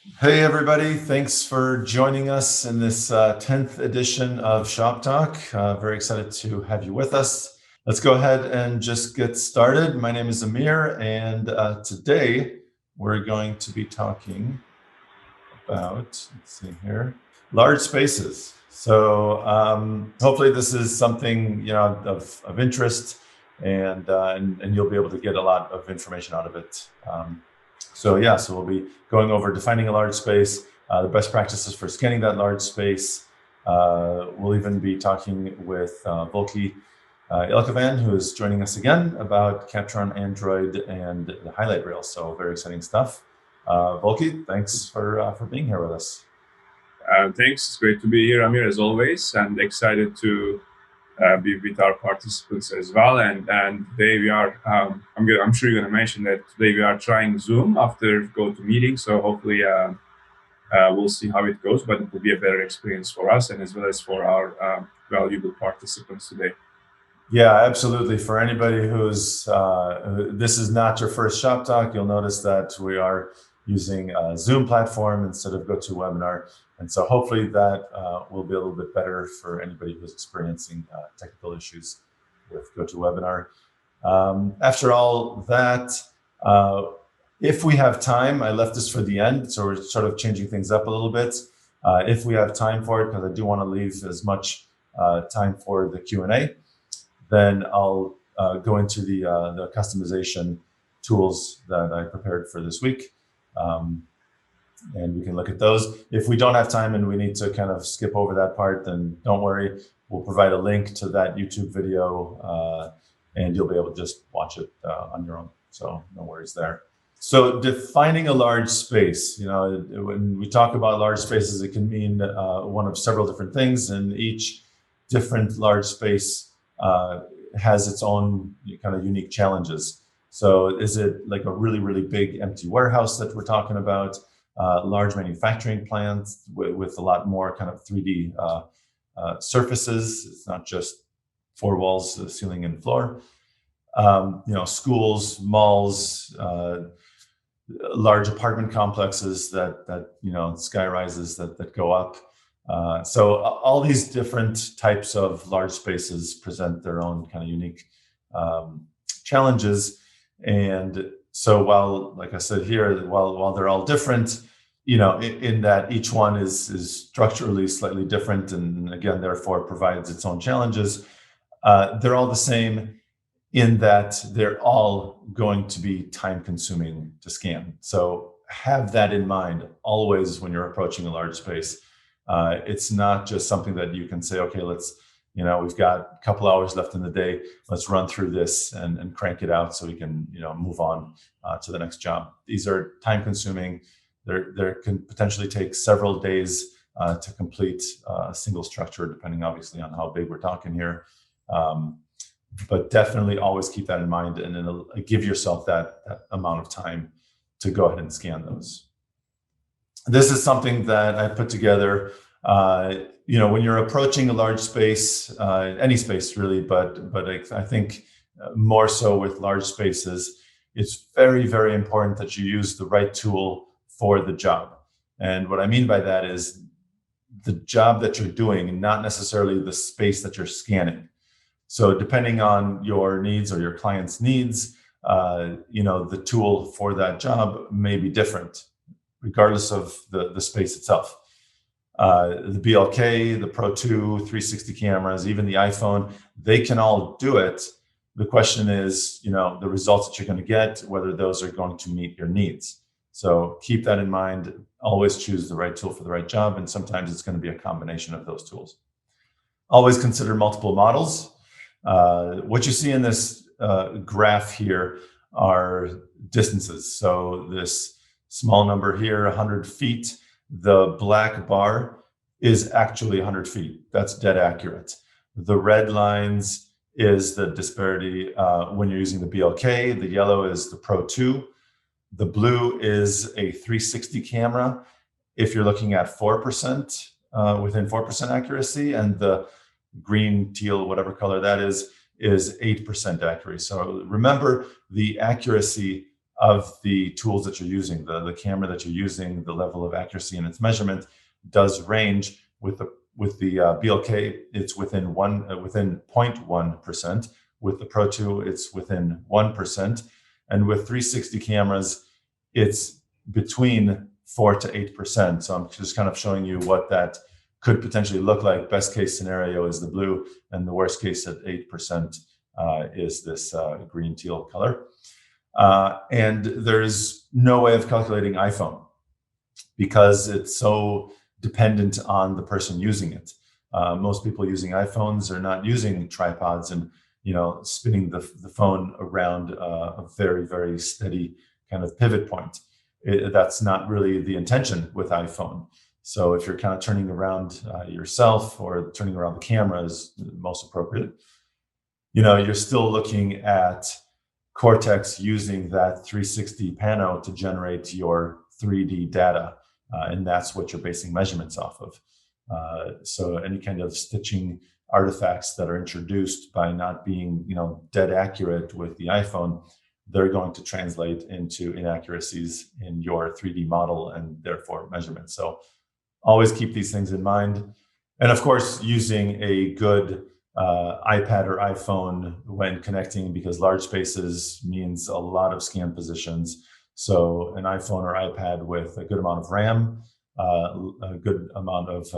Hey, everybody. Thanks for joining us in this 10th edition of Shop Talk. Very excited to have you with us. Let's go ahead and just get started. My name is Amir, and today we're going to be talking about, let's see here, large spaces. So hopefully this is something of interest, and you'll be able to get a lot of information out of it. So we'll be going over defining a large space, the best practices for scanning that large space. We'll even be talking with Volkie Yelkovan, who is joining us again, about Capture on Android and the highlight reel. So very exciting stuff. Volkie, thanks for being here with us. Thanks. It's great to be here, Amir, as always, and excited to be with our participants as well. And today we are. I'm sure you're going to mention that today we are trying Zoom after GoToMeeting. So hopefully we'll see how it goes, but it will be a better experience for us and as well as for our valuable participants today. Yeah, absolutely. For anybody who's this is not your first Shop Talk, you'll notice that we are using a Zoom platform instead of GoToWebinar. And so hopefully that will be a little bit better for anybody who's experiencing technical issues with GoToWebinar. After all that, if we have time, I left this for the end, so we're sort of changing things up a little bit. If we have time for it, because I do want to leave as much time for the Q&A, then I'll go into the customization tools that I prepared for this week. And we can look at those. If we don't have time and we need to kind of skip over that part, then don't worry. We'll provide a link to that YouTube video and you'll be able to just watch it on your own. So no worries there. So defining a large space, when we talk about large spaces, it can mean one of several different things, and each different large space has its own kind of unique challenges. So is it like a really, really big empty warehouse that we're talking about? Large manufacturing plants with a lot more kind of 3D surfaces. It's not just four walls, the ceiling and floor. Schools, malls, large apartment complexes that sky rises that go up. So all these different types of large spaces present their own kind of unique challenges. And so while, like I said here, while they're all different, in that each one is structurally slightly different, and again, therefore provides its own challenges, they're all the same in that they're all going to be time consuming to scan. So have that in mind always when you're approaching a large space. It's not just something that you can say, okay, we've got a couple hours left in the day. Let's run through this and crank it out so we can, move on to the next job. These are time consuming. There can potentially take several days to complete a single structure, depending obviously on how big we're talking here. But definitely always keep that in mind, and then give yourself that amount of time to go ahead and scan those. This is something that I put together. When you're approaching a large space, any space really, but I think more so with large spaces, it's very, very important that you use the right tool for the job. And what I mean by that is the job that you're doing, not necessarily the space that you're scanning. So depending on your needs or your client's needs, the tool for that job may be different, regardless of the space itself. The BLK, the Pro2, 360 cameras, even the iPhone, they can all do it. The question is, the results that you're going to get, whether those are going to meet your needs. So keep that in mind. Always choose the right tool for the right job, and sometimes it's going to be a combination of those tools. Always consider multiple models. What you see in this graph here are distances. So this small number here, 100 feet, the black bar is actually 100 feet. That's dead accurate. The red lines is the disparity when you're using the BLK. The yellow is the Pro2. The blue is a 360 camera if you're looking at 4%, within 4% accuracy, and the green, teal, whatever color that is 8% accuracy. So remember, the accuracy of the tools that you're using, the camera that you're using, the level of accuracy in its measurement does range. With the BLK, it's within 0.1%. With the Pro 2, it's within 1%. And with 360 cameras, it's between 4 to 8%. So I'm just kind of showing you what that could potentially look like. Best case scenario is the blue, and the worst case at 8% is this green teal color. And there's no way of calculating iPhone because it's so dependent on the person using it. Most people using iPhones are not using tripods and spinning the phone around a very, very steady kind of pivot point. That's not really the intention with iPhone. So if you're kind of turning around yourself or turning around the camera is most appropriate, you're still looking at Cortex using that 360 pano to generate your 3D data. And that's what you're basing measurements off of. So any kind of stitching artifacts that are introduced by not being, dead accurate with the iPhone, they're going to translate into inaccuracies in your 3D model and therefore measurements. So always keep these things in mind. And of course, using a good iPad or iPhone when connecting, because large spaces means a lot of scan positions. So an iPhone or iPad with a good amount of RAM, a good amount of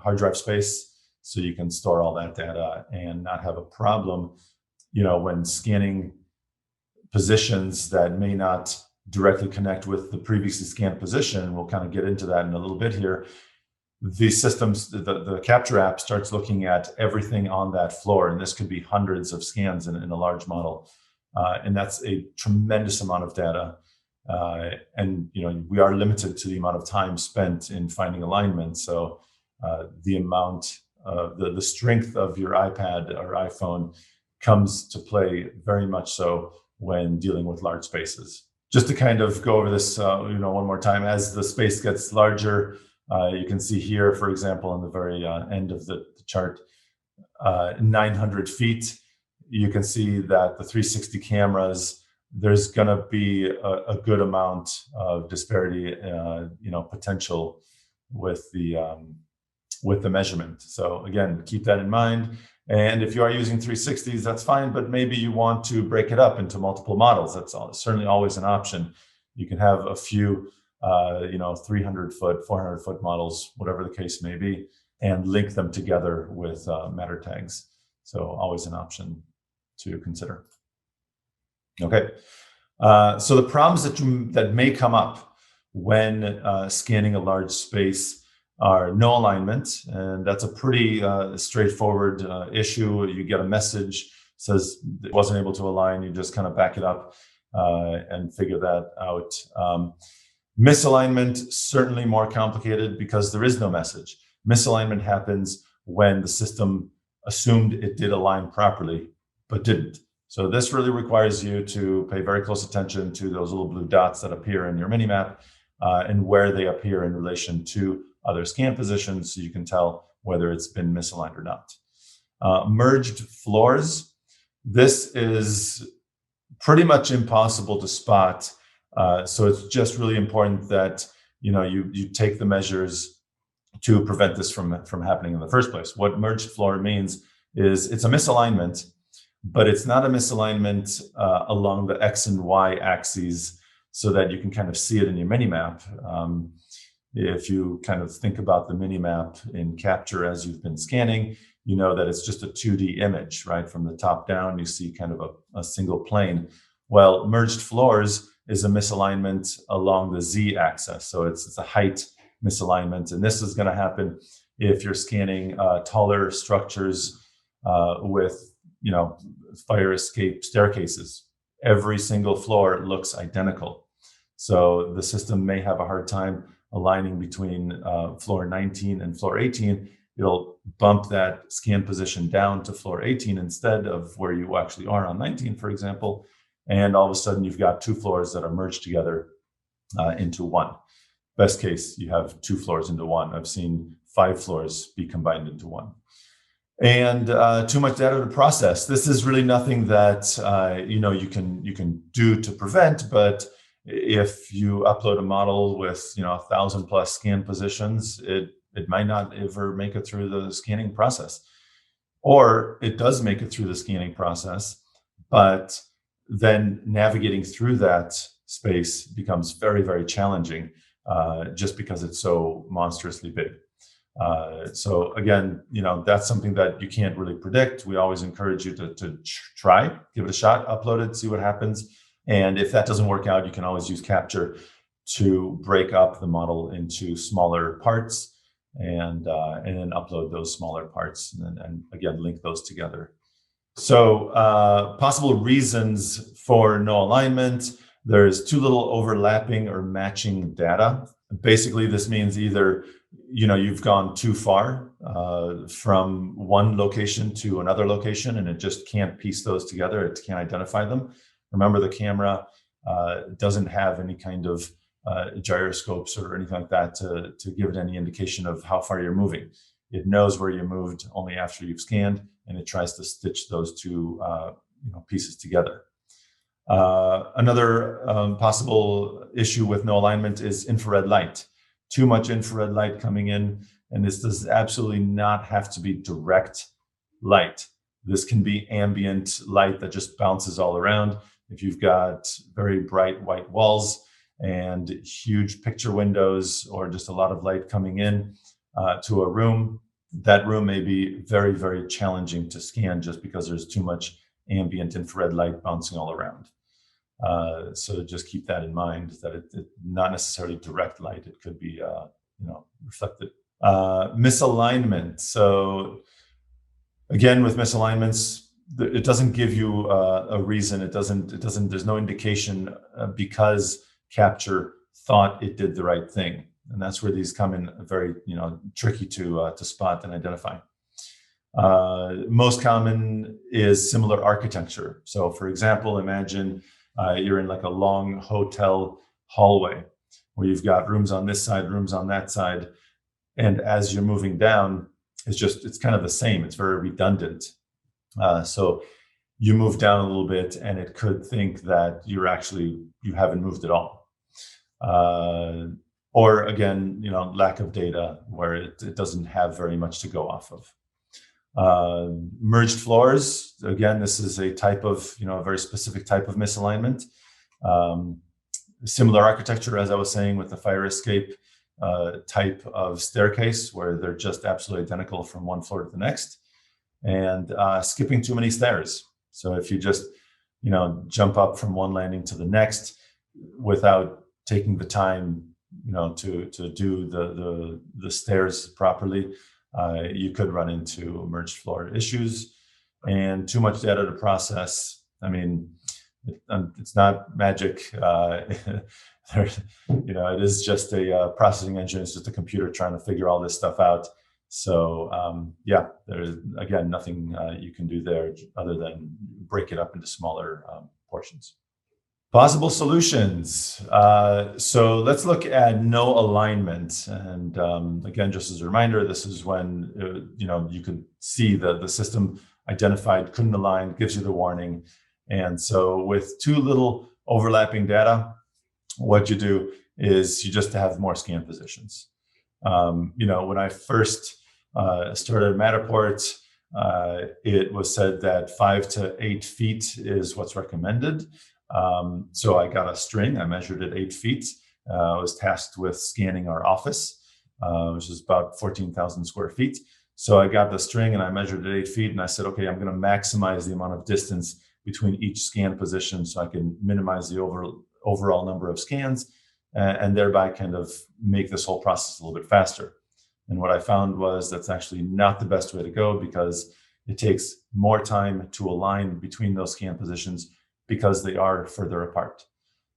hard drive space, so you can store all that data and not have a problem, when scanning positions that may not directly connect with the previously scanned position. We'll kind of get into that in a little bit here. The systems, the Capture app starts looking at everything on that floor, and this could be hundreds of scans in a large model. And that's a tremendous amount of data. And we are limited to the amount of time spent in finding alignment. So the amount of the strength of your iPad or iPhone comes to play very much so when dealing with large spaces. Just to kind of go over this, one more time, as the space gets larger, you can see here, for example, on the very end of the chart, 900 feet, you can see that the 360 cameras, there's going to be a good amount of disparity, potential with the measurement. So again, keep that in mind. And if you are using 360s, that's fine, but maybe you want to break it up into multiple models. That's certainly always an option. You can have a few 300 foot, 400 foot models, whatever the case may be, and link them together with matter tags. So always an option to consider. Okay, so the problems that may come up when scanning a large space are no alignment, and that's a pretty straightforward issue. You get a message says it wasn't able to align. You just kind of back it up and figure that out. Misalignment, certainly more complicated because there is no message. Misalignment happens when the system assumed it did align properly, but didn't. So this really requires you to pay very close attention to those little blue dots that appear in your mini-map and where they appear in relation to other scan positions, so you can tell whether it's been misaligned or not. Merged floors, this is pretty much impossible to spot. So it's just really important that you take the measures to prevent this from happening in the first place. What merged floor means is it's a misalignment, but it's not a misalignment along the X and Y axes so that you can kind of see it in your mini-map. If you kind of think about the mini-map in Capture as you've been scanning, you know that it's just a 2D image, right? From the top down, you see kind of a single plane. Well, merged floors is a misalignment along the Z axis. So it's a height misalignment. And this is going to happen if you're scanning taller structures with, fire escape staircases. Every single floor looks identical. So the system may have a hard time aligning between floor 19 and floor 18. It'll bump that scan position down to floor 18 instead of where you actually are on 19, for example. And all of a sudden, you've got two floors that are merged together into one. Best case, you have two floors into one. I've seen 5 floors be combined into one. And too much data to process. This is really nothing that you can do to prevent, but if you upload a model with 1,000+ scan positions, it might not ever make it through the scanning process, or it does make it through the scanning process, but then navigating through that space becomes very, very challenging, just because it's so monstrously big. So again, that's something that you can't really predict. We always encourage you to try, give it a shot, upload it, see what happens. And if that doesn't work out, you can always use Capture to break up the model into smaller parts, and then upload those smaller parts, and again, link those together. So possible reasons for no alignment: there's too little overlapping or matching data. Basically, this means either you've gone too far from one location to another location, and it just can't piece those together. It can't identify them. Remember, the camera doesn't have any kind of gyroscopes or anything like that to give it any indication of how far you're moving. It knows where you moved only after you've scanned, and it tries to stitch those two pieces together. Another possible issue with no alignment is infrared light. Too much infrared light coming in, and this does absolutely not have to be direct light. This can be ambient light that just bounces all around. If you've got very bright white walls and huge picture windows, or just a lot of light coming in to a room, that room may be very, very challenging to scan, just because there's too much ambient infrared light bouncing all around. So just keep that in mind, that it not necessarily direct light. It could be reflected. Misalignment. So again, with misalignments, it doesn't give you a reason. It doesn't. There's no indication because Capture thought it did the right thing, and that's where these come in very tricky to spot and identify. Most common is similar architecture. So, for example, imagine you're in like a long hotel hallway where you've got rooms on this side, rooms on that side, and as you're moving down, it's kind of the same. It's very redundant. So you move down a little bit, and it could think that you haven't moved at all. Or again, lack of data, where it doesn't have very much to go off of. Merged floors, again, this is a type of, a very specific type of misalignment. Similar architecture, as I was saying, with the fire escape type of staircase, where they're just absolutely identical from one floor to the next. And skipping too many stairs. So if you just, jump up from one landing to the next without taking the time, to do the stairs properly, you could run into merged floor issues. And too much data to process. I mean, it's not magic. It is just a processing engine. It's just a computer trying to figure all this stuff out. So there's, again, nothing you can do there other than break it up into smaller portions. Possible solutions. So let's look at no alignment. And again, just as a reminder, this is when you can see the system identified couldn't align, gives you the warning. And so with too little overlapping data, what you do is you just have more scan positions. When I first started Matterport, it was said that 5 to 8 feet is what's recommended. So I got a string, I measured it 8 feet. I was tasked with scanning our office, which is about 14,000 square feet. So I got the string and I measured it 8 feet, and I said, okay, I'm going to maximize the amount of distance between each scan position so I can minimize the overall number of scans, and thereby kind of make this whole process a little bit faster. And what I found was that's actually not the best way to go, because it takes more time to align between those scan positions because they are further apart.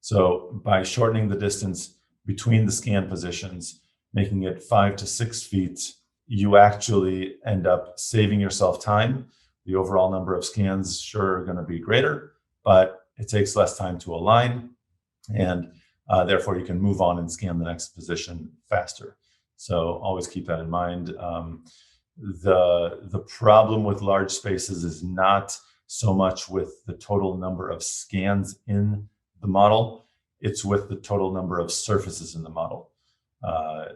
So by shortening the distance between the scan positions, making it 5 to 6 feet, you actually end up saving yourself time. The overall number of scans sure are going to be greater, but it takes less time to align, and therefore you can move on and scan the next position faster. So always keep that in mind. The problem with large spaces is not so much with the total number of scans in the model. it's with the total number of surfaces in the model.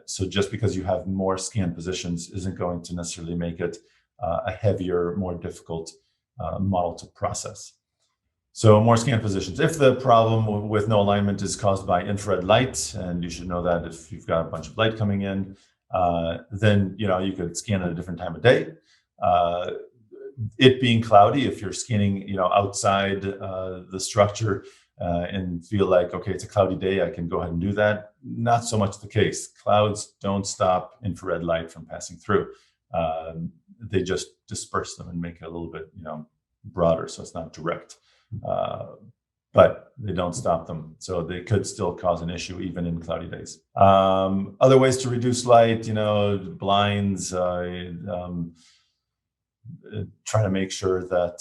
So just because you have more scan positions isn't going to necessarily make it a heavier, more difficult model to process. So more scan positions. If the problem with no alignment is caused by infrared light, and you should know that if you've got a bunch of light coming in, then you could scan at a different time of day. It being cloudy, if you're scanning outside the structure and feel like, okay, it's a cloudy day, I can go ahead and do that. Not so much the case. Clouds don't stop infrared light from passing through. They just disperse them and make it a little bit broader, so it's not direct. But they don't stop them. So they could still cause an issue even in cloudy days. Other ways to reduce light, blinds, try to make sure that,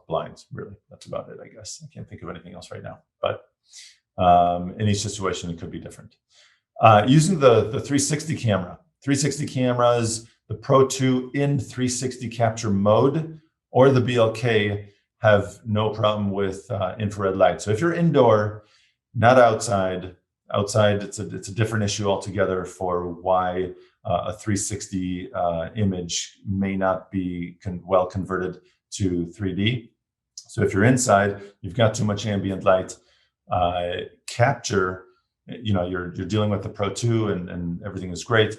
blinds, really. That's about it, I guess. I can't think of anything else right now. But in each situation, it could be different. Using the 360 camera. 360 cameras, the Pro2 in 360 capture mode, or the BLK have no problem with infrared light. So if you're indoor, not outside, it's a different issue altogether for why a 360 image may not be well converted to 3D. So if you're inside, you've got too much ambient light. Capture, you're dealing with the Pro2 and everything is great.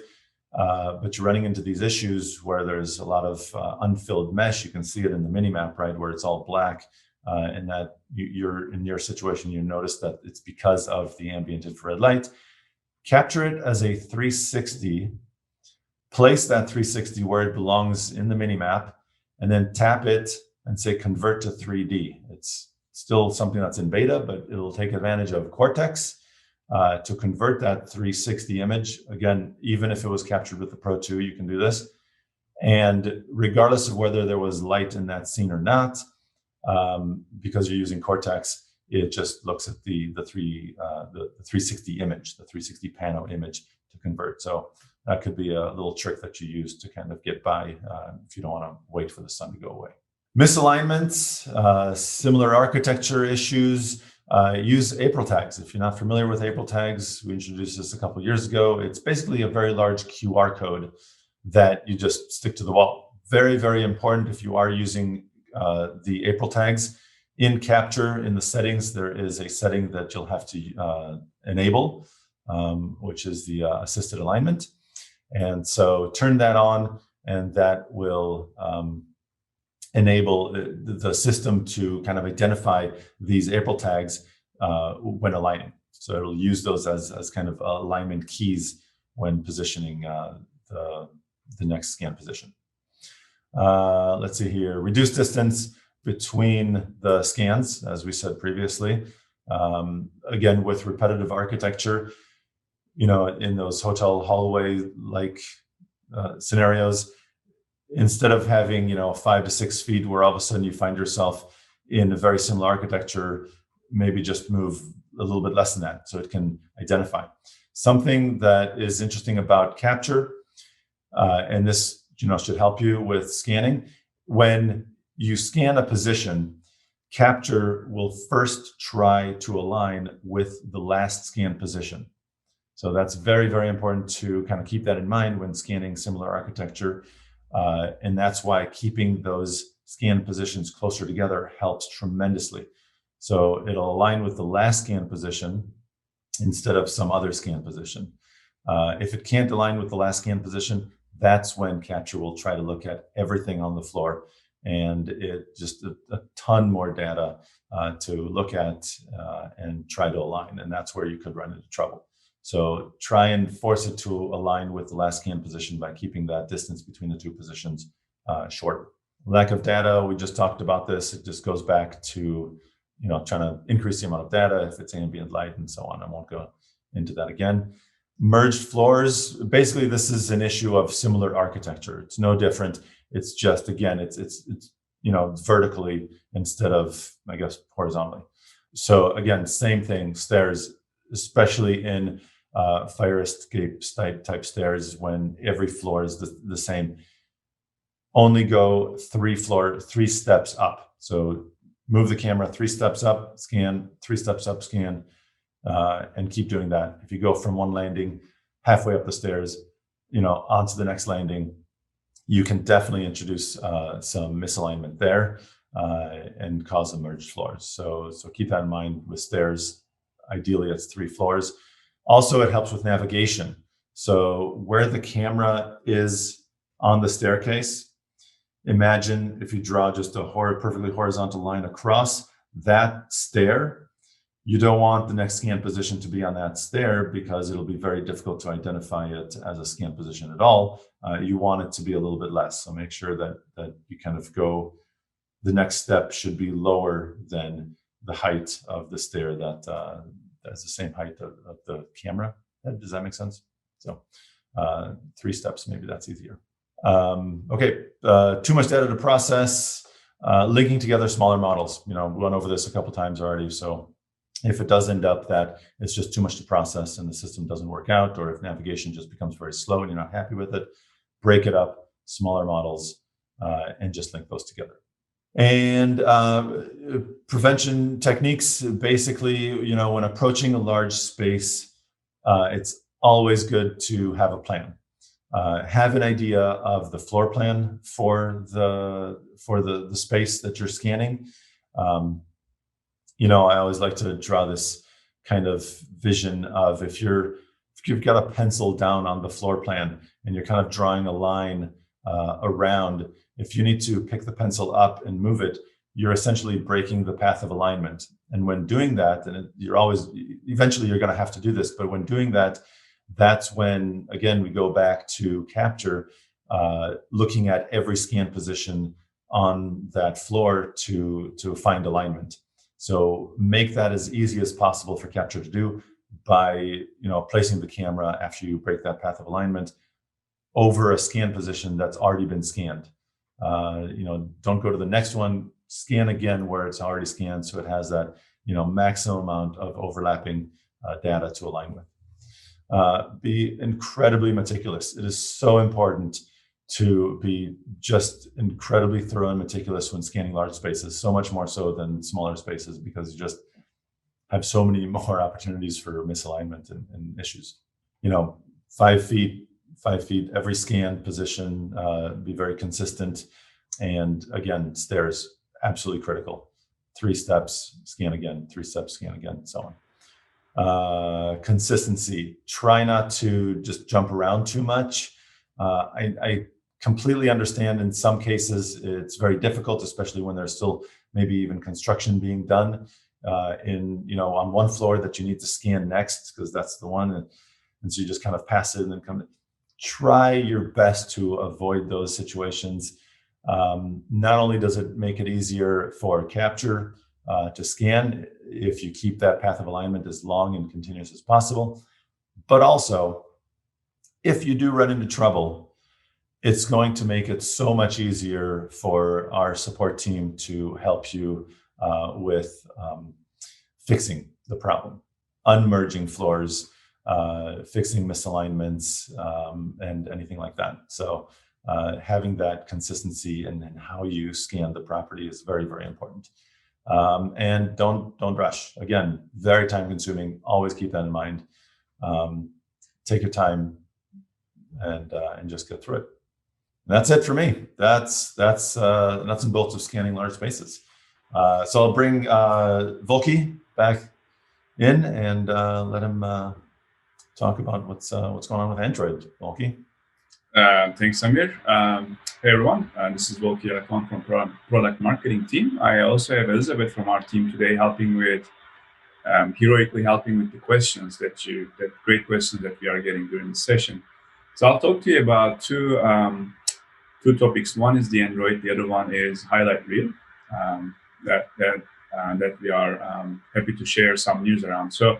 But you're running into these issues where there's a lot of unfilled mesh. You can see it in the mini map, right, where it's all black, and that you're in your situation, you notice that it's because of the ambient infrared light. Capture it as a 360, place that 360 where it belongs in the mini map, and then tap it and say convert to 3D. It's still something that's in beta, but it'll take advantage of Cortex to convert that 360 image. Again, even if it was captured with the Pro2, you can do this. And regardless of whether there was light in that scene or not, because you're using Cortex, it just looks at the 360 image, the 360 pano image to convert. So that could be a little trick that you use to kind of get by if you don't want to wait for the sun to go away. Misalignments, similar architecture issues. Use April tags. If you're not familiar with April tags, we introduced this a couple of years ago. It's basically a very large QR code that you just stick to the wall. Very, very important if you are using the April tags. In Capture, in the settings, there is a setting that you'll have to enable, which is the assisted alignment. And so turn that on, and that will enable the system to kind of identify these April tags when aligning. So it'll use those as kind of alignment keys when positioning the next scan position. Let's see here, reduce distance between the scans, as we said previously. Again, with repetitive architecture, in those hotel hallway-like scenarios, instead of having 5 to 6 feet where all of a sudden you find yourself in a very similar architecture, maybe just move a little bit less than that so it can identify. Something that is interesting about Capture, and this should help you with scanning. When you scan a position, Capture will first try to align with the last scan position. So that's very, very important to kind of keep that in mind when scanning similar architecture. And that's why keeping those scan positions closer together helps tremendously. So it'll align with the last scan position instead of some other scan position. If it can't align with the last scan position, that's when Capture will try to look at everything on the floor, and it just a ton more data to look at and try to align. And that's where you could run into trouble. So try and force it to align with the last scan position by keeping that distance between the two positions shorter. Lack of data, we just talked about this. It just goes back to trying to increase the amount of data if it's ambient light and so on. I won't go into that again. Merged floors, basically this is an issue of similar architecture. It's no different. It's just, again, it's vertically instead of, I guess, horizontally. So again, same thing, stairs, especially in fire escape type stairs, when every floor is the same. Only go 3 steps up. So move the camera 3 steps up, scan, 3 steps up, scan, and keep doing that. If you go from one landing halfway up the stairs, onto the next landing, you can definitely introduce some misalignment there and cause emerged floors. So keep that in mind with stairs. Ideally, it's 3 floors. Also, it helps with navigation. So where the camera is on the staircase, imagine if you draw just a perfectly horizontal line across that stair. You don't want the next scan position to be on that stair because it'll be very difficult to identify it as a scan position at all. You want it to be a little bit less. So make sure that you kind of go, the next step should be lower than the height of the stair that's the same height of the camera. Does that make sense? So 3 steps, maybe that's easier. Okay, too much data to process, linking together smaller models. We went over this a couple times already. So if it does end up that it's just too much to process and the system doesn't work out, or if navigation just becomes very slow and you're not happy with it, break it up, smaller models, and just link those together. And prevention techniques, basically, when approaching a large space, it's always good to have a plan. Have an idea of the floor plan for the space that you're scanning. I always like to draw this kind of vision of if you've got a pencil down on the floor plan and you're kind of drawing a line around, if you need to pick the pencil up and move it, you're essentially breaking the path of alignment. And when doing that, and eventually you're going to have to do this, but when doing that, that's when, again, we go back to capture, looking at every scan position on that floor to find alignment. So make that as easy as possible for capture to do by, placing the camera after you break that path of alignment over a scan position that's already been scanned. Don't go to the next one, scan again where it's already scanned, so it has that, maximum amount of overlapping data to align with. Be incredibly meticulous. It is so important to be just incredibly thorough and meticulous when scanning large spaces, so much more so than smaller spaces, because you just have so many more opportunities for misalignment and issues. 5 feet, every scan position, be very consistent. And again, stairs, absolutely critical. 3 steps, scan again, 3 steps, scan again, so on. Consistency, try not to just jump around too much. I completely understand in some cases it's very difficult, especially when there's still maybe even construction being done on one floor that you need to scan next, because that's the one. And so you just kind of pass it and then come in. Try your best to avoid those situations. Not only does it make it easier for capture to scan if you keep that path of alignment as long and continuous as possible, but also if you do run into trouble, it's going to make it so much easier for our support team to help you with fixing the problem, unmerging floors, fixing misalignments, and anything like that. So having that consistency in how you scan the property is very, very important. And don't rush. Again, very time consuming. Always keep that in mind. Take your time and just get through it. And that's it for me. That's nuts and bolts of scanning large spaces. So I'll bring Volkie back in and let him talk about what's going on with Android. Volkie. Thanks, Amir. Hey everyone, this is Volkie Yelkovan from product marketing team. I also have Elizabeth from our team today helping with heroically helping with the questions that great questions that we are getting during the session. So I'll talk to you about two topics. One is the Android, the other one is highlight reel that we are happy to share some news around. So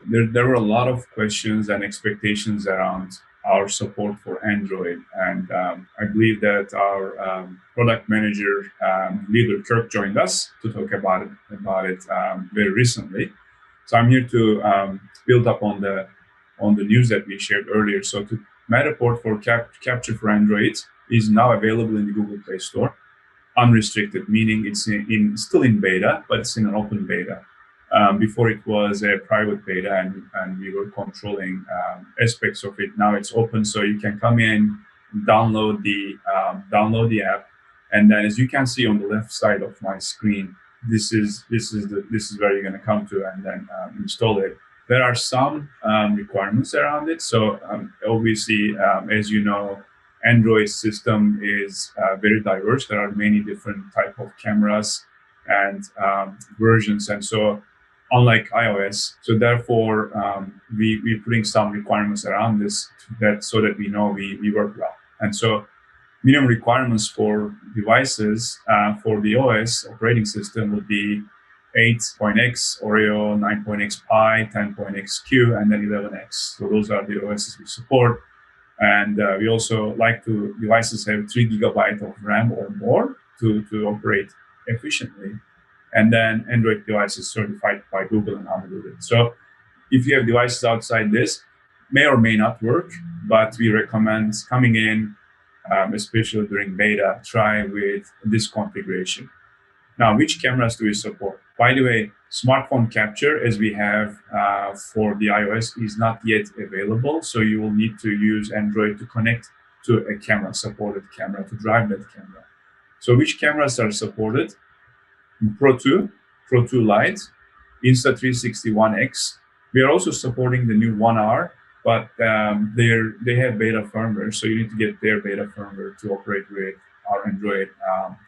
there were a lot of questions and expectations around our support for Android, and I believe that our product manager leader Kirk joined us to talk about it very recently. So I'm here to build up on the news that we shared earlier. So Matterport for capture for Android is now available in the Google Play Store. unrestricted, meaning it's still in beta, but it's in an open beta. Before it was a private beta, and we were controlling aspects of it. Now it's open, so you can come in, download the app, and then, as you can see on the left side of my screen, this is where you're going to come to, and then install it. There are some requirements around it. So obviously, as you know, Android system is very diverse. There are many different type of cameras and versions, and so unlike iOS, so therefore we're putting some requirements around this so that we know we work well. And so minimum requirements for devices for the OS operating system would be 8.x Oreo, 9.x Pi, 10.x Q, and then 11x. So those are the OSs we support. And we also like devices have 3 gigabytes of RAM or more to operate efficiently. And then Android devices certified by Google and unruly. So if you have devices outside this, may or may not work, but we recommend coming in, especially during beta, try with this configuration. Now, which cameras do we support? By the way, smartphone capture, as we have for the iOS, is not yet available. So you will need to use Android to connect to a camera, supported camera, to drive that camera. So which cameras are supported? Pro2 Lite, Insta360 1X. We are also supporting the new 1R, but they have beta firmware, so you need to get their beta firmware to operate with our Android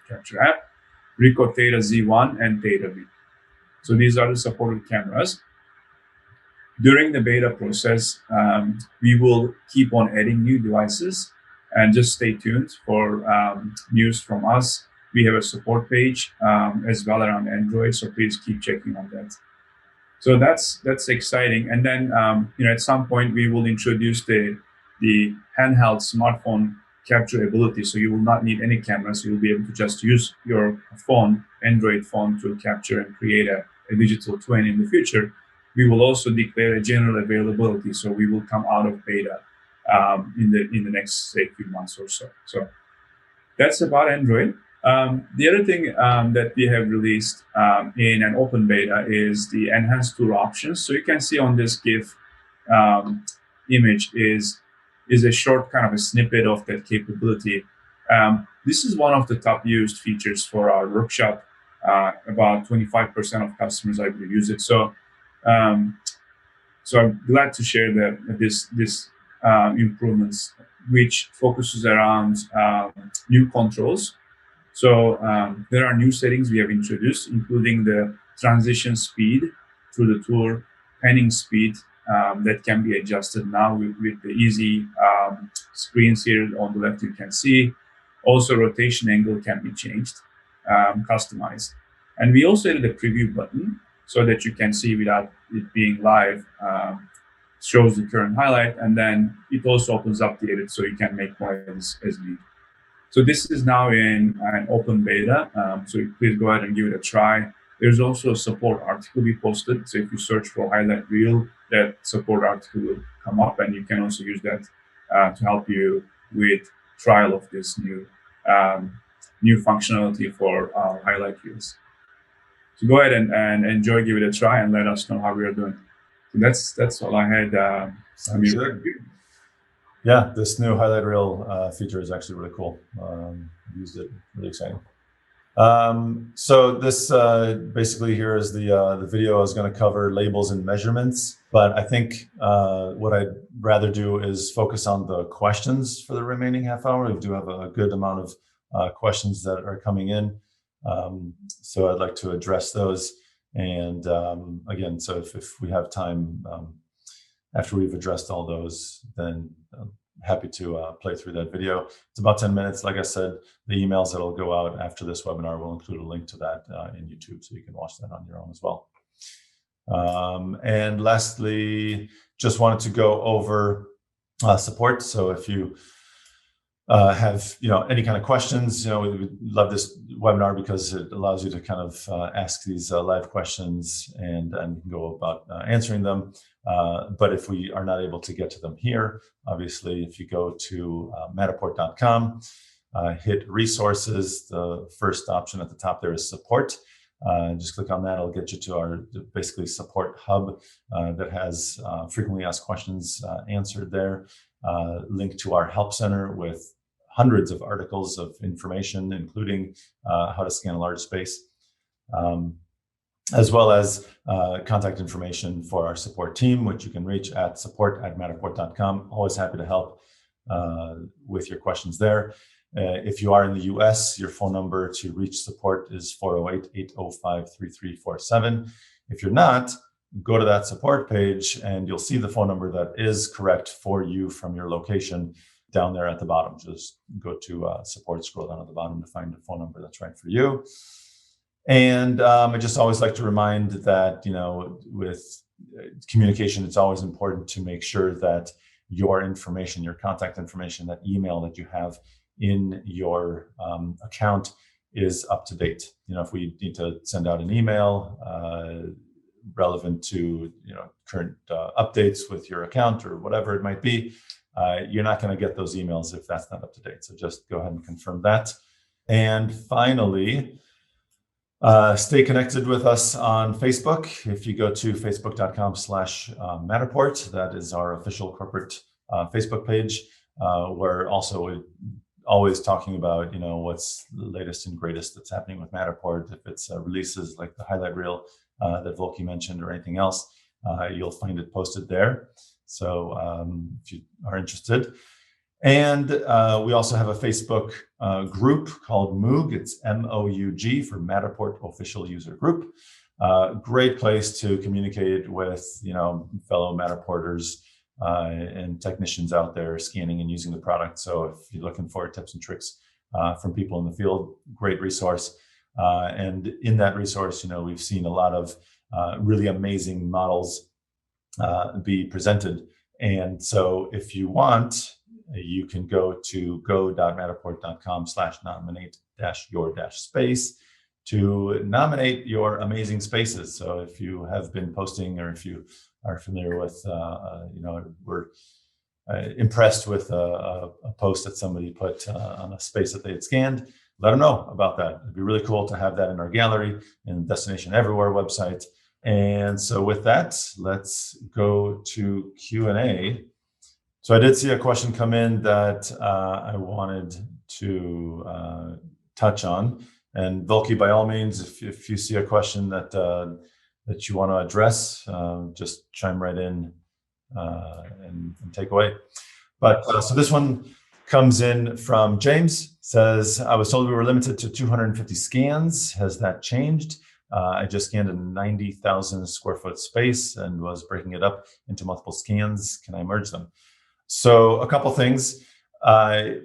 capture app. Ricoh Theta Z1 and Theta V. So these are the supported cameras. During the beta process, we will keep on adding new devices, and just stay tuned for news from us. We have a support page as well around Android, so please keep checking on that. So that's exciting. And then at some point we will introduce the handheld smartphone capture ability. So you will not need any cameras. You will be able to just use your phone, Android phone, to capture and create a digital twin in the future. We will also declare a general availability. So we will come out of beta in the next, say, few months or so. So that's about Android. The other thing that we have released in an open beta is the enhanced tool options. So you can see on this GIF image is a short kind of a snippet of that capability. This is one of the top used features for our workshop. About 25% of customers, I believe, use it. So I'm glad to share that this improvements, which focuses around new controls. So there are new settings we have introduced, including the transition speed through the tour, panning speed that can be adjusted now with the easy screens here on the left. You can see also rotation angle can be changed, customized. And we also added a preview button so that you can see without it being live, shows the current highlight, and then it also opens up the edit so you can make more edits as needed. So this is now in an open beta, so please go ahead and give it a try. There's also a support article we posted. So if you search for highlight reel, that support article will come up, and you can also use that to help you with trial of this new functionality for our highlight reels. So go ahead and enjoy, give it a try, and let us know how we are doing. So that's all I had. Sounds good. Yeah, this new highlight reel feature is actually really cool. Used it, really exciting. So this basically here is the video I was going to cover labels and measurements, but I think what I'd rather do is focus on the questions for the remaining half hour. We do have a good amount of questions that are coming in, so I'd like to address those. And again, so if we have time after we've addressed all those, then I'm happy to play through that video. It's about 10 minutes. Like I said, the emails that'll go out after this webinar will include a link to that in YouTube, so you can watch that on your own as well. And lastly, just wanted to go over support. So if you have any kind of questions, we would love this webinar because it allows you to kind of ask these live questions and you can go about answering them. But if we are not able to get to them here, obviously, if you go to Matterport.com, hit resources. The first option at the top there is support. Just click on that. It'll get you to our basically support hub that has frequently asked questions answered there. Link to our help center with hundreds of articles of information, including how to scan a large space, as well as contact information for our support team, which you can reach at support@matterport.com. Always happy to help with your questions there. If you are in the US, your phone number to reach support is 408-805-3347. If you're not, go to that support page and you'll see the phone number that is correct for you from your location down there at the bottom. Just go to support, scroll down at the bottom to find the phone number that's right for you. And I just always like to remind that, with communication, it's always important to make sure that your information, your contact information, that email that you have in your account is up to date. If we need to send out an email relevant to current updates with your account or whatever it might be, you're not going to get those emails if that's not up to date. So just go ahead and confirm that. And finally, stay connected with us on Facebook. If you go to facebook.com/Matterport, that is our official corporate Facebook page. We're also always talking about, what's the latest and greatest that's happening with Matterport. If it's releases like the highlight reel that Volkie mentioned or anything else, you'll find it posted there. So if you are interested. And we also have a Facebook group called Moog. It's MOUG for Matterport Official User Group. Great place to communicate with, fellow Matterporters and technicians out there scanning and using the product. So if you're looking for tips and tricks from people in the field, great resource. And in that resource, we've seen a lot of really amazing models be presented. And so if you want, you can go to go.matterport.com/nominate-your-space to nominate your amazing spaces. So if you have been posting, or if you are familiar with, we're impressed with a post that somebody put on a space that they had scanned, let them know about that. It'd be really cool to have that in our gallery and Destination Everywhere website. And so with that, let's go to Q&A. So I did see a question come in that I wanted to touch on. And Volkie, by all means, if you see a question that you want to address, just chime right in and take away. But so this one comes in from James. Says, I was told we were limited to 250 scans. Has that changed? I just scanned a 90,000 square foot space and was breaking it up into multiple scans. Can I merge them? So a couple things. The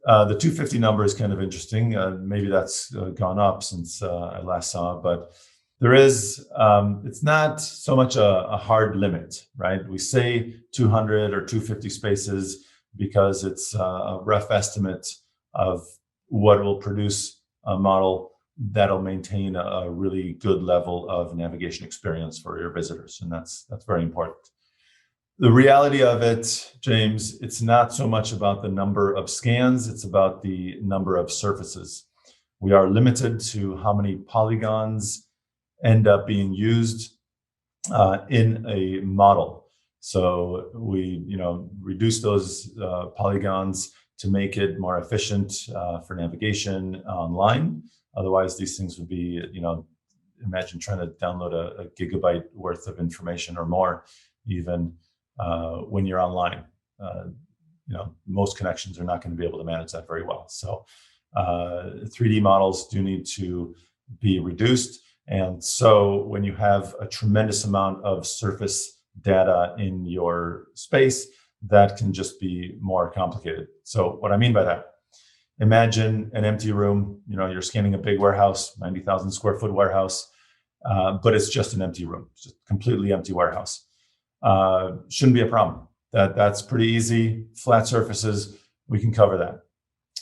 250 number is kind of interesting. Maybe that's gone up since I last saw, but there is, it's not so much a hard limit, right? We say 200 or 250 spaces because it's a rough estimate of what will produce a model that'll maintain a really good level of navigation experience for your visitors. And that's very important. The reality of it, James, it's not so much about the number of scans, it's about the number of surfaces. We are limited to how many polygons end up being used in a model. So we, reduce those polygons to make it more efficient for navigation online. Otherwise, these things would be, imagine trying to download a gigabyte worth of information or more, even when you're online. Most connections are not going to be able to manage that very well. So 3D models do need to be reduced. And so when you have a tremendous amount of surface data in your space, that can just be more complicated. So what I mean by that, imagine an empty room, you're scanning a big warehouse, 90,000 square foot warehouse, but it's just an empty room, just a completely empty warehouse. Shouldn't be a problem. That's pretty easy. Flat surfaces, we can cover that.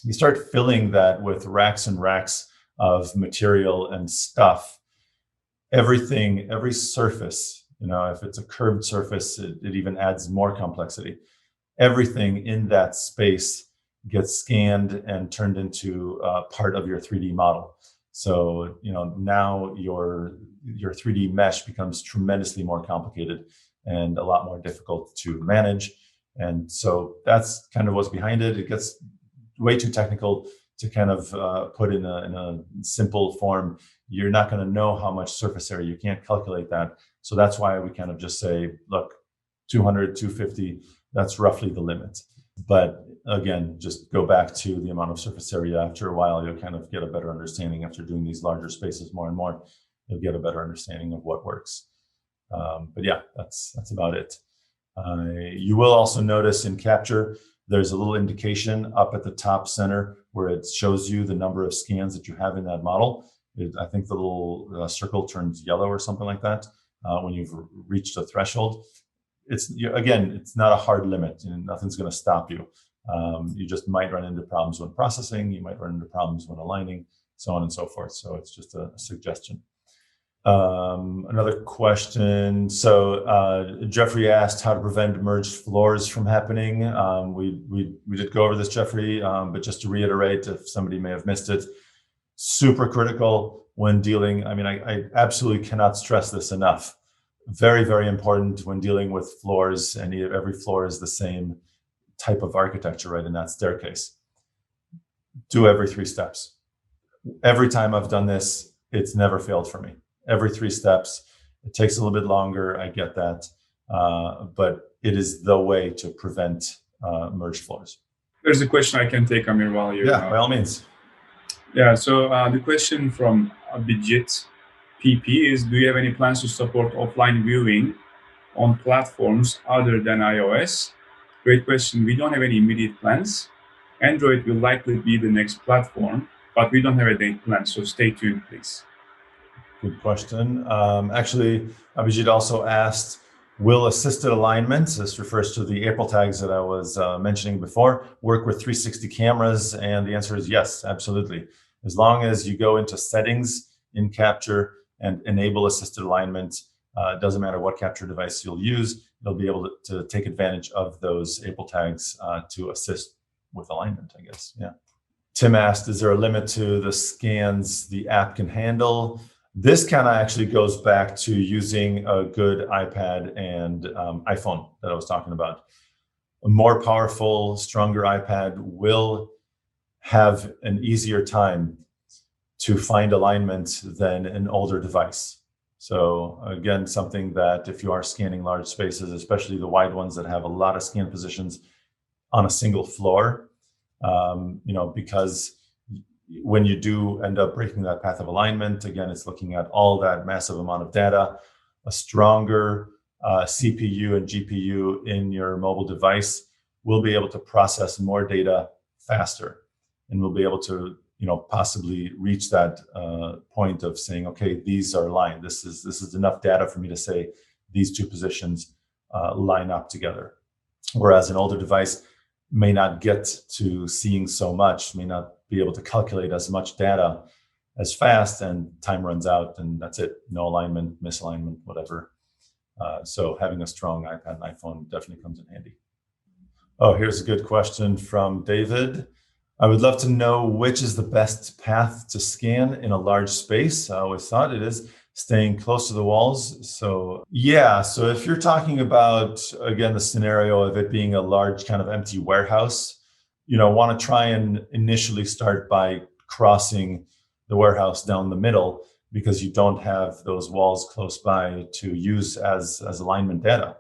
You start filling that with racks and racks of material and stuff. Everything, every surface, if it's a curved surface, it even adds more complexity. Everything in that space gets scanned and turned into part of your 3D model. So, now your 3D mesh becomes tremendously more complicated and a lot more difficult to manage. And so that's kind of what's behind it. It gets way too technical to kind of put in a simple form. You're not going to know how much surface area. You can't calculate that. So that's why we kind of just say, look, 200, 250, that's roughly the limit. But again, just go back to the amount of surface area. After a while, you'll kind of get a better understanding. After doing these larger spaces more and more, you'll get a better understanding of what works. But yeah, that's about it. You will also notice in Capture, there's a little indication up at the top center where it shows you the number of scans that you have in that model. I think the little circle turns yellow or something like that when you've reached a threshold. It's not a hard limit, and nothing's going to stop you. You just might run into problems when processing. You might run into problems when aligning, so on and so forth. So it's just a suggestion. Another question. So Jeffrey asked how to prevent merged floors from happening. We did go over this, Jeffrey, but just to reiterate, if somebody may have missed it, super critical when dealing. I mean, I absolutely cannot stress this enough. Very, very important when dealing with floors, and every floor is the same type of architecture, right, in that staircase. Do every 3 steps. Every time I've done this, it's never failed for me. Every 3 steps. It takes a little bit longer, I get that, but it is the way to prevent merged floors. There's a question I can take, Amir, while you... Yeah, by all means. Yeah, so the question from Abhijit PP is, do you have any plans to support offline viewing on platforms other than iOS? Great question. We don't have any immediate plans. Android will likely be the next platform, but we don't have a date plan, so stay tuned, please. Good question. Actually, Abhijit also asked, will assisted alignment, this refers to the April tags that I was mentioning before, work with 360 cameras? And the answer is yes, absolutely. As long as you go into settings in Capture and enable assisted alignment, it doesn't matter what capture device you'll use, you'll be able to take advantage of those April tags to assist with alignment, I guess. Yeah. Tim asked, is there a limit to the scans the app can handle? This kind of actually goes back to using a good iPad and iPhone that I was talking about. A more powerful, stronger iPad will have an easier time to find alignment than an older device. So again, something that if you are scanning large spaces, especially the wide ones that have a lot of scan positions on a single floor, because when you do end up breaking that path of alignment, again, it's looking at all that massive amount of data. A stronger CPU and GPU in your mobile device will be able to process more data faster, and we'll be able to possibly reach that point of saying, okay, these are aligned. This is enough data for me to say these 2 positions line up together. Whereas an older device may not get to seeing so much, may not be able to calculate as much data as fast, and time runs out, and that's it. No alignment, misalignment, whatever. So having a strong iPad and iPhone definitely comes in handy. Oh, here's a good question from David. I would love to know which is the best path to scan in a large space. I always thought it is staying close to the walls. So yeah, so if you're talking about, again, the scenario of it being a large kind of empty warehouse, want to try and initially start by crossing the warehouse down the middle, because you don't have those walls close by to use as alignment data.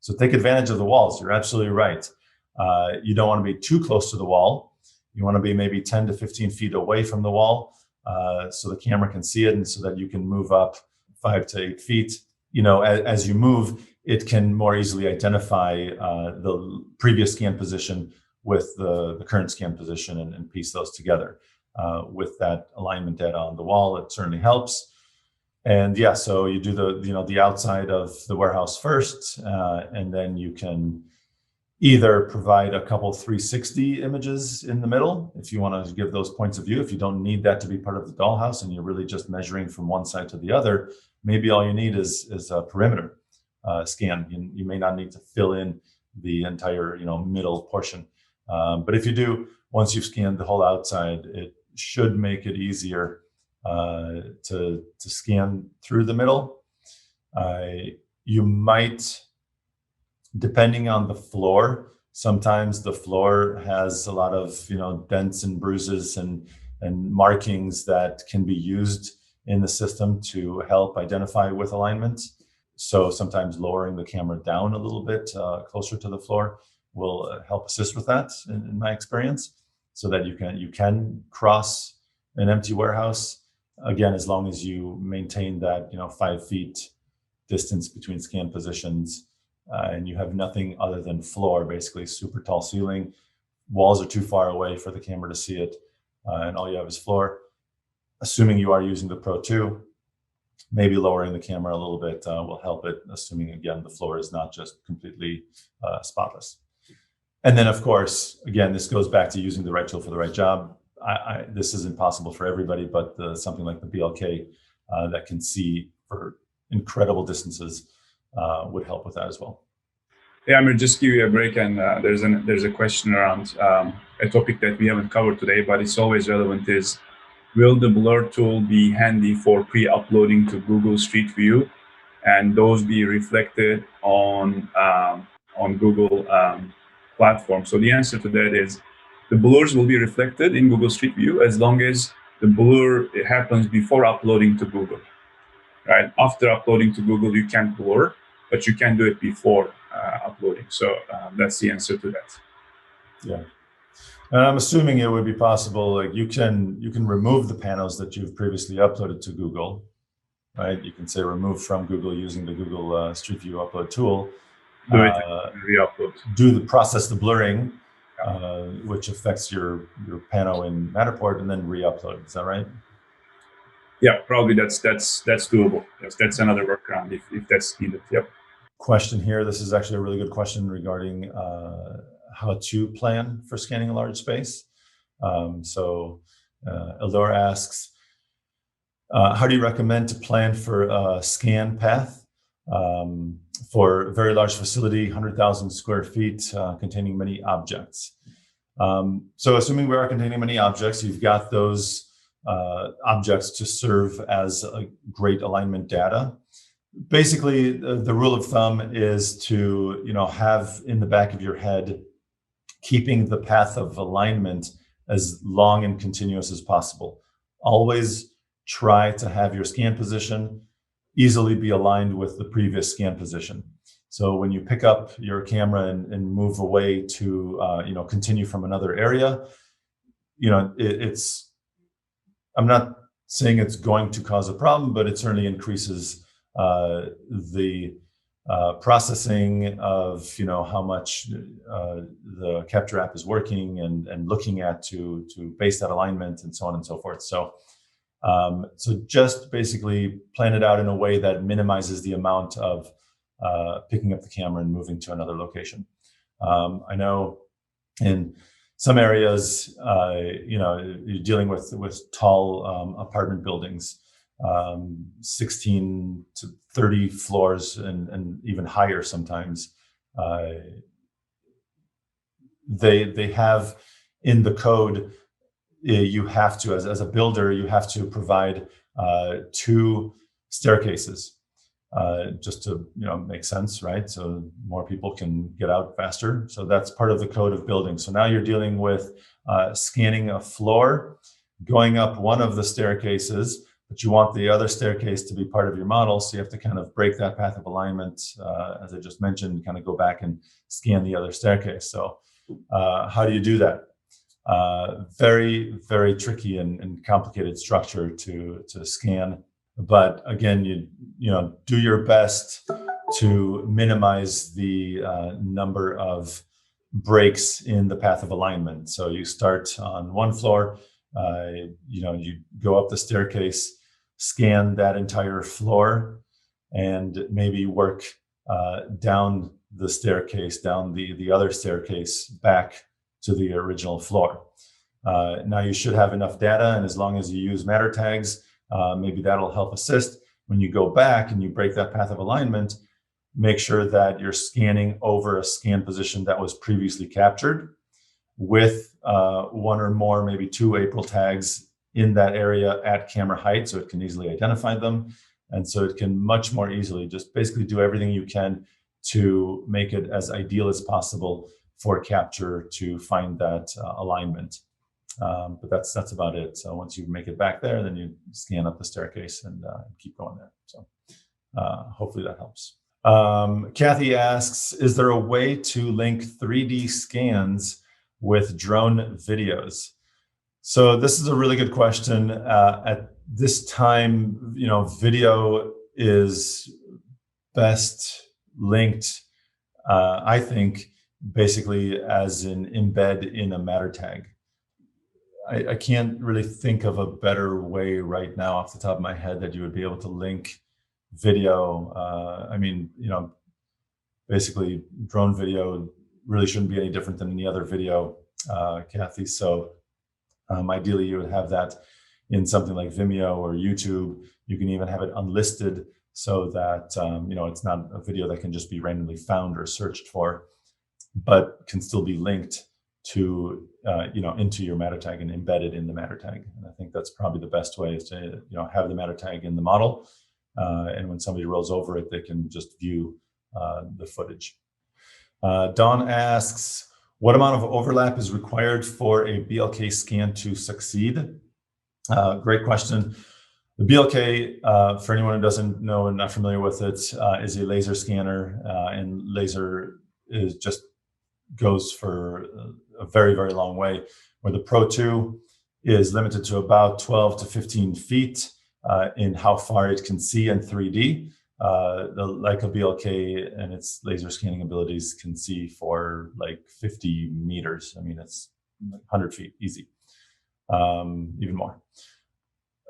So take advantage of the walls. You're absolutely right. You don't want to be too close to the wall. You want to be maybe 10 to 15 feet away from the wall so the camera can see it, and so that you can move up 5 to 8 feet. As you move, it can more easily identify the previous scan position with the current scan position and piece those together. With that alignment data on the wall, it certainly helps. And yeah, so you do the outside of the warehouse first, and then you can either provide a couple 360 images in the middle if you want to give those points of view. If you don't need that to be part of the dollhouse and you're really just measuring from one side to the other, maybe all you need is a perimeter scan. You may not need to fill in the entire middle portion. But if you do, once you've scanned the whole outside, it should make it easier to scan through the middle. You might, depending on the floor, sometimes the floor has a lot of dents and bruises and markings that can be used in the system to help identify with alignment. So sometimes lowering the camera down a little bit closer to the floor will help assist with that, in my experience, so that you can cross an empty warehouse, again, as long as you maintain that 5 feet distance between scan positions, and you have nothing other than floor, basically super tall ceiling. Walls are too far away for the camera to see it, and all you have is floor. Assuming you are using the Pro2, maybe lowering the camera a little bit will help it, assuming, again, the floor is not just completely spotless. And then, of course, again, this goes back to using the right tool for the right job. This is impossible for everybody, but something like the BLK that can see for incredible distances would help with that as well. Yeah, I'm going to just give you a break, and there's a question around a topic that we haven't covered today, but it's always relevant, is will the blur tool be handy for pre-uploading to Google Street View, and those be reflected on Google platform? So the answer to that is the blurs will be reflected in Google Street View as long as the blur happens before uploading to Google. Right? After uploading to Google, you can't blur, but you can do it before uploading. So that's the answer to that. Yeah. And I'm assuming it would be possible, like you can remove the panels that you've previously uploaded to Google, right? You can say remove from Google using the Google Street View upload tool. Do it, re-upload. Process the blurring, which affects your panel in Matterport, and then re-upload. Is that right? Yeah, probably that's doable. Yes, that's another workaround if that's needed. Yep. Question here. This is actually a really good question regarding how to plan for scanning a large space. So Eldor asks, how do you recommend to plan for a scan path for a very large facility, 100,000 square feet, containing many objects? So assuming we are containing many objects, you've got those objects to serve as a great alignment data. Basically, the rule of thumb is to have in the back of your head keeping the path of alignment as long and continuous as possible. Always try to have your scan position easily be aligned with the previous scan position. So when you pick up your camera and move away to continue from another area, I'm not saying it's going to cause a problem, but it certainly increases the processing of how much the Capture app is working and looking at to base that alignment and so on and so forth. So just basically plan it out in a way that minimizes the amount of picking up the camera and moving to another location. I know in some areas, you're dealing with tall apartment buildings, 16 to 30 floors and even higher sometimes. They have in the code, you have to, as a builder, you have to provide 2 staircases just to make sense, right? So more people can get out faster. So that's part of the code of building. So now you're dealing with scanning a floor, going up one of the staircases, but you want the other staircase to be part of your model. So you have to kind of break that path of alignment, as I just mentioned, kind of go back and scan the other staircase. So how do you do that? Very, very tricky and complicated structure to scan. But again, you do your best to minimize the number of breaks in the path of alignment. So you start on one floor, you go up the staircase, scan that entire floor, and maybe work down the staircase, down the other staircase back to the original floor. Now you should have enough data, and as long as you use matter tags, maybe that'll help assist. When you go back and you break that path of alignment, make sure that you're scanning over a scan position that was previously captured. with one or more, maybe two April tags in that area at camera height, so it can easily identify them. And so it can much more easily just basically do everything you can to make it as ideal as possible for capture to find that alignment. But that's about it. So once you make it back there, then you scan up the staircase and keep going there. So hopefully that helps. Kathy asks, is there a way to link 3D scans with drone videos? So this is a really good question. At this time, video is best linked, I think, basically as an embed in a matter tag. I can't really think of a better way right now off the top of my head that you would be able to link video. Basically drone video really shouldn't be any different than any other video, Kathy. So ideally you would have that in something like Vimeo or YouTube. You can even have it unlisted so that, it's not a video that can just be randomly found or searched for, but can still be linked to, into your matter tag and embedded in the matter tag. And I think that's probably the best way is to, have the matter tag in the model. And when somebody rolls over it, they can just view the footage. Dawn asks, what amount of overlap is required for a BLK scan to succeed? Great question. The BLK, for anyone who doesn't know and not familiar with it, is a laser scanner, and laser goes for a very, very long way, where the Pro2 is limited to about 12 to 15 feet in how far it can see in 3D. The Leica BLK and its laser scanning abilities can see for like 50 meters. I mean, it's 100 feet, easy, even more.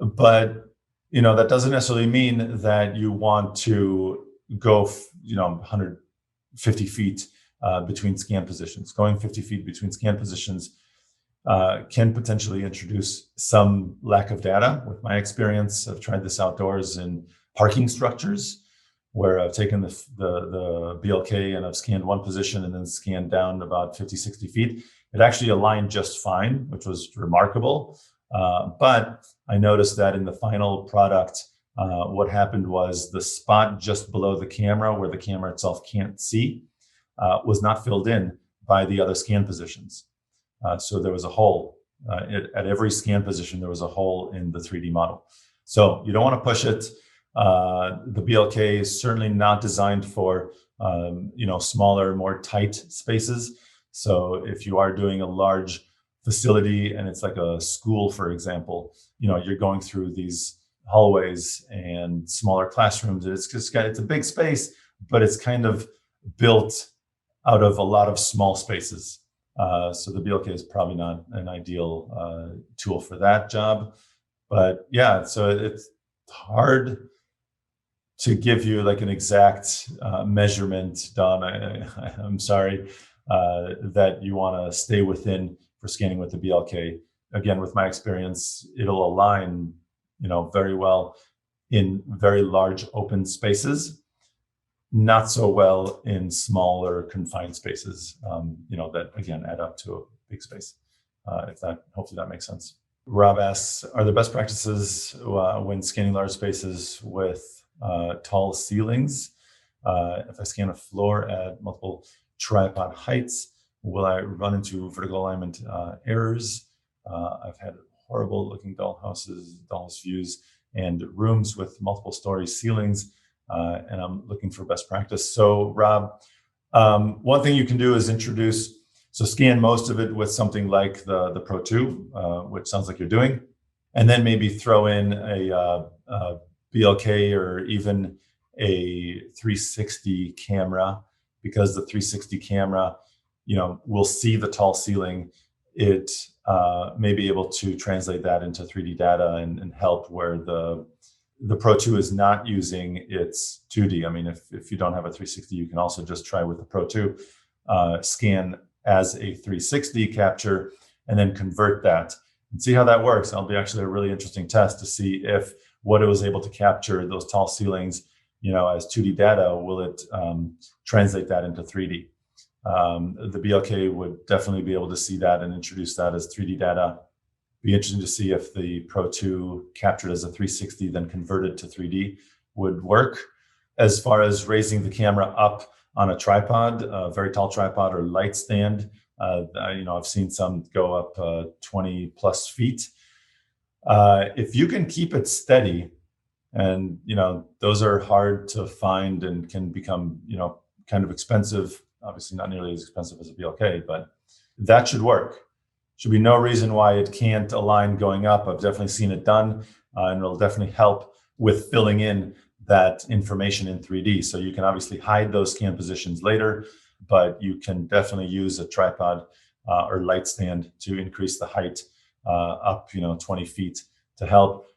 But, that doesn't necessarily mean that you want to go, 150 feet between scan positions. Going 50 feet between scan positions can potentially introduce some lack of data. With my experience, I've tried this outdoors in parking structures where I've taken the BLK and I've scanned one position and then scanned down about 50, 60 feet. It actually aligned just fine, which was remarkable. But I noticed that in the final product, what happened was the spot just below the camera where the camera itself can't see was not filled in by the other scan positions. So there was a hole at every scan position. There was a hole in the 3D model. So you don't want to push it. The BLK is certainly not designed for smaller, more tight spaces. So if you are doing a large facility and it's like a school, for example, you're going through these hallways and smaller classrooms. It's a big space, but it's kind of built out of a lot of small spaces. So the BLK is probably not an ideal tool for that job. But yeah, so it's hard to give you like an exact measurement, Don. I'm sorry that you want to stay within for scanning with the BLK. Again, with my experience, it'll align, very well in very large open spaces, not so well in smaller confined spaces, that again add up to a big space. Hopefully that makes sense. Rob asks, are there best practices when scanning large spaces with tall ceilings? If I scan a floor at multiple tripod heights, will I run into vertical alignment errors? I've had horrible looking dollhouse views and rooms with multiple story ceilings, and I'm looking for best practice. So Rob, one thing you can do is scan most of it with something like the Pro2, which sounds like you're doing, and then maybe throw in a BLK or even a 360 camera, because the 360 camera, will see the tall ceiling. It may be able to translate that into 3D data and help where the Pro2 is not using its 2D. I mean, if you don't have a 360, you can also just try with the Pro2, scan as a 360 capture and then convert that and see how that works. That'll be actually a really interesting test to see if what it was able to capture, those tall ceilings, as 2D data, will it translate that into 3D? The BLK would definitely be able to see that and introduce that as 3D data. Be interesting to see if the Pro2 captured as a 360 then converted to 3D would work. As far as raising the camera up on a tripod, a very tall tripod or light stand, I've seen some go up 20 plus feet. If you can keep it steady, and those are hard to find and can become kind of expensive. Obviously, not nearly as expensive as a BLK, but that should work. Should be no reason why it can't align going up. I've definitely seen it done, and it'll definitely help with filling in that information in 3D. So you can obviously hide those scan positions later, but you can definitely use a tripod or light stand to increase the height up 20 feet to help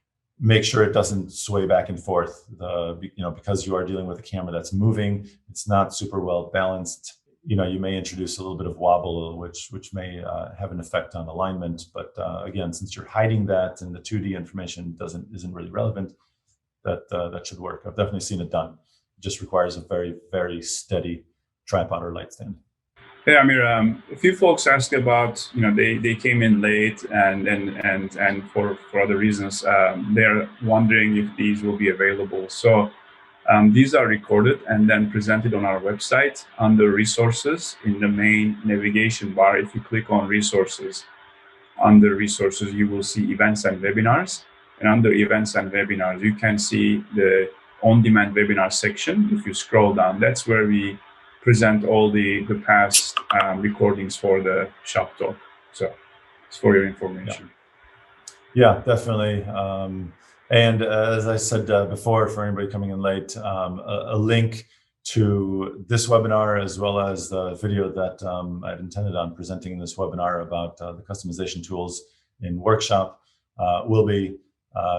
make sure it doesn't sway back and forth. Because you are dealing with a camera that's moving, it's not super well balanced. You may introduce a little bit of wobble, which may have an effect on alignment. But again, since you're hiding that and the 2D information isn't really relevant, that should work. I've definitely seen it done. It just requires a very, very steady tripod or light stand. Hey Amir, a few folks asked about, they came in late and for other reasons, they're wondering if these will be available. So these are recorded and then presented on our website under resources in the main navigation bar. If you click on resources, under resources, you will see events and webinars. And under events and webinars, you can see the on-demand webinar section. If you scroll down, that's where we present all the past recordings for the shop talk. So it's for your information. Yeah, definitely. And as I said before, for anybody coming in late, a link to this webinar, as well as the video that I'd intended on presenting in this webinar about the customization tools in workshop will be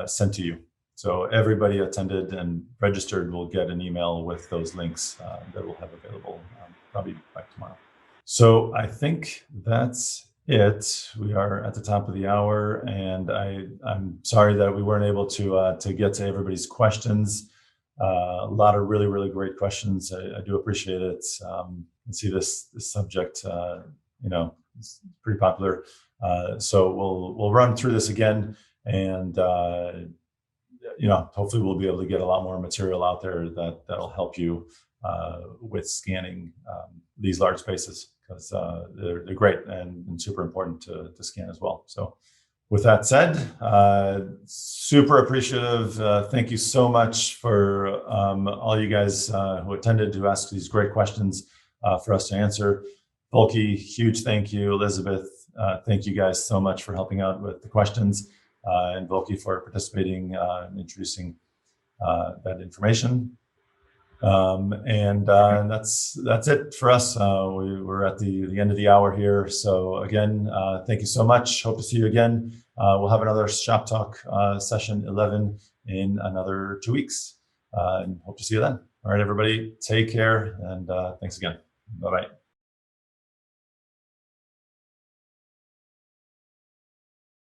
sent to you. So everybody attended and registered will get an email with those links that we'll have available probably by tomorrow. So I think that's it. We are at the top of the hour, and I'm sorry that we weren't able to get to everybody's questions. A lot of really, really great questions. I do appreciate it. And see this subject, it's pretty popular. So we'll run through this again, and hopefully we'll be able to get a lot more material out there that'll help you with scanning these large spaces, because they're great and super important to scan as well. So with that said, super appreciative. Thank you so much for all you guys who attended to ask these great questions for us to answer. Volkie, huge thank you. Elizabeth, thank you guys so much for helping out with the questions, and Volkie for participating and introducing that information. And that's it for us. We're at the end of the hour here. So again, thank you so much. Hope to see you again. We'll have another Shop Talk session 11 in another 2 weeks, and hope to see you then. All right, everybody, take care, and thanks again. Bye-bye.